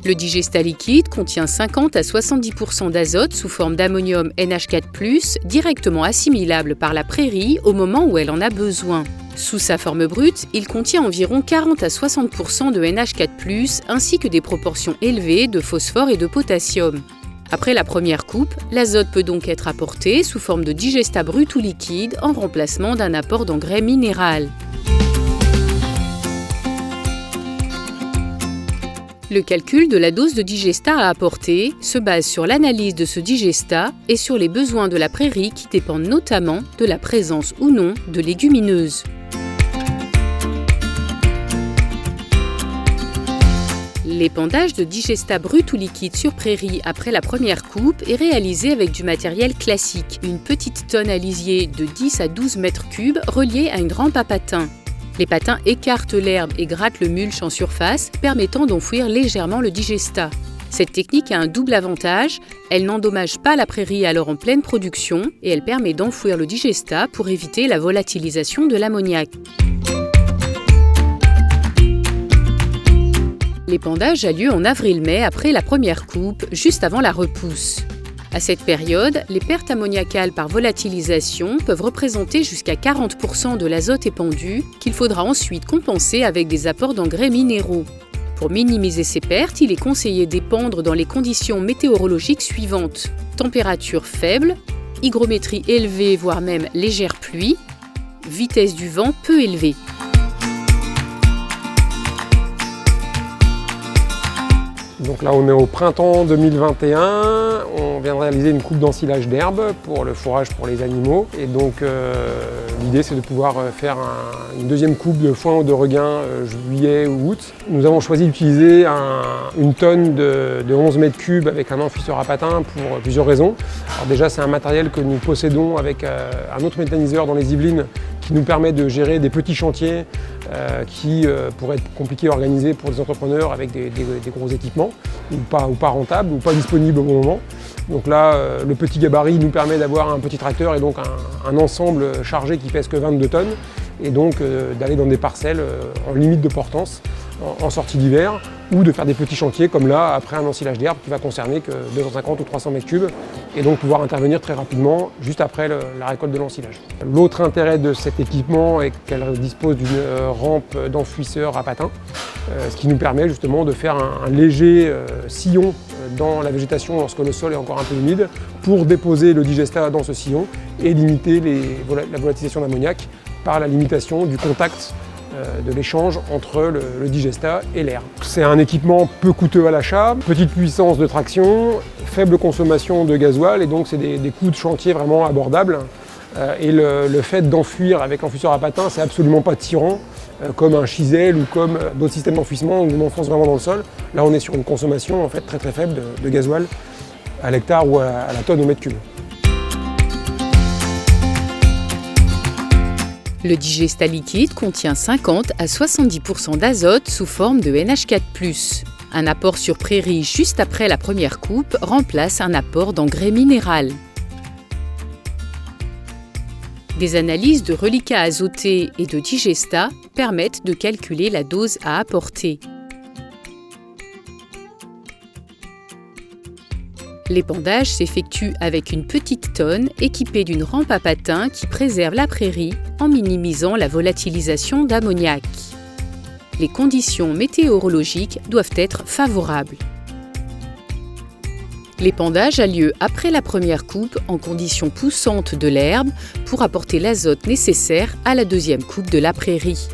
Le digesta liquide contient 50 à 70% d'azote sous forme d'ammonium NH4+, directement assimilable par la prairie au moment où elle en a besoin. Sous sa forme brute, il contient environ 40 à 60% de NH4+, ainsi que des proportions élevées de phosphore et de potassium. Après la première coupe, l'azote peut donc être apporté sous forme de digesta brut ou liquide en remplacement d'un apport d'engrais minéral. Le calcul de la dose de digesta à apporter se base sur l'analyse de ce digesta et sur les besoins de la prairie qui dépendent notamment de la présence ou non de légumineuses. L'épandage de digesta brut ou liquide sur prairie après la première coupe est réalisé avec du matériel classique, une petite tonne à lisier de 10 à 12 mètres cubes reliée à une rampe à patins. Les patins écartent l'herbe et grattent le mulch en surface, permettant d'enfouir légèrement le digesta. Cette technique a un double avantage, elle n'endommage pas la prairie alors en pleine production et elle permet d'enfouir le digesta pour éviter la volatilisation de l'ammoniac. L'épandage a lieu en avril-mai après la première coupe, juste avant la repousse. À cette période, les pertes ammoniacales par volatilisation peuvent représenter jusqu'à 40% de l'azote épandu qu'il faudra ensuite compenser avec des apports d'engrais minéraux. Pour minimiser ces pertes, il est conseillé d'épandre dans les conditions météorologiques suivantes. Température faible, hygrométrie élevée voire même légère pluie, vitesse du vent peu élevée. Donc là on est au printemps 2021, on vient de réaliser une coupe d'ensilage d'herbe pour le fourrage pour les animaux. Et donc l'idée c'est de pouvoir faire une deuxième coupe de foin ou de regain juillet ou août. Nous avons choisi d'utiliser une tonne de 11 mètres cubes avec un enfouisseur à patins pour plusieurs raisons. Alors déjà c'est un matériel que nous possédons avec un autre méthaniseur dans les Yvelines qui nous permet de gérer des petits chantiers qui pourraient être compliqués à organiser pour des entrepreneurs avec des gros équipements ou pas rentables ou pas disponibles au bon moment. Donc là, le petit gabarit nous permet d'avoir un petit tracteur et donc un ensemble chargé qui pèse que 22 tonnes et donc d'aller dans des parcelles en limite de portance en sortie d'hiver ou de faire des petits chantiers comme là après un ensilage d'herbe qui va concerner que 250 ou 300 mètres cubes et donc pouvoir intervenir très rapidement juste après la récolte de l'ensilage. L'autre intérêt de cet équipement est qu'elle dispose d'une rampe d'enfouisseur à patins, ce qui nous permet justement de faire un léger sillon dans la végétation lorsque le sol est encore un peu humide pour déposer le digesta dans ce sillon et limiter la volatilisation d'ammoniac par la limitation du contact de l'échange entre le digesta et l'air. C'est un équipement peu coûteux à l'achat, petite puissance de traction, faible consommation de gasoil et donc c'est des coûts de chantier vraiment abordables. Et le fait d'enfuir avec l'enfouisseur à patins, c'est absolument pas tirant comme un chisel ou comme d'autres systèmes d'enfouissement où on enfonce vraiment dans le sol. Là on est sur une consommation en fait très faible de gasoil à l'hectare ou à la tonne au mètre cube. Le digesta liquide contient 50 à 70% d'azote sous forme de NH4+. Un apport sur prairie juste après la première coupe remplace un apport d'engrais minéral. Des analyses de reliquats azotés et de digesta permettent de calculer la dose à apporter. L'épandage s'effectue avec une petite tonne équipée d'une rampe à patins qui préserve la prairie en minimisant la volatilisation d'ammoniac. Les conditions météorologiques doivent être favorables. L'épandage a lieu après la première coupe en conditions poussantes de l'herbe pour apporter l'azote nécessaire à la deuxième coupe de la prairie.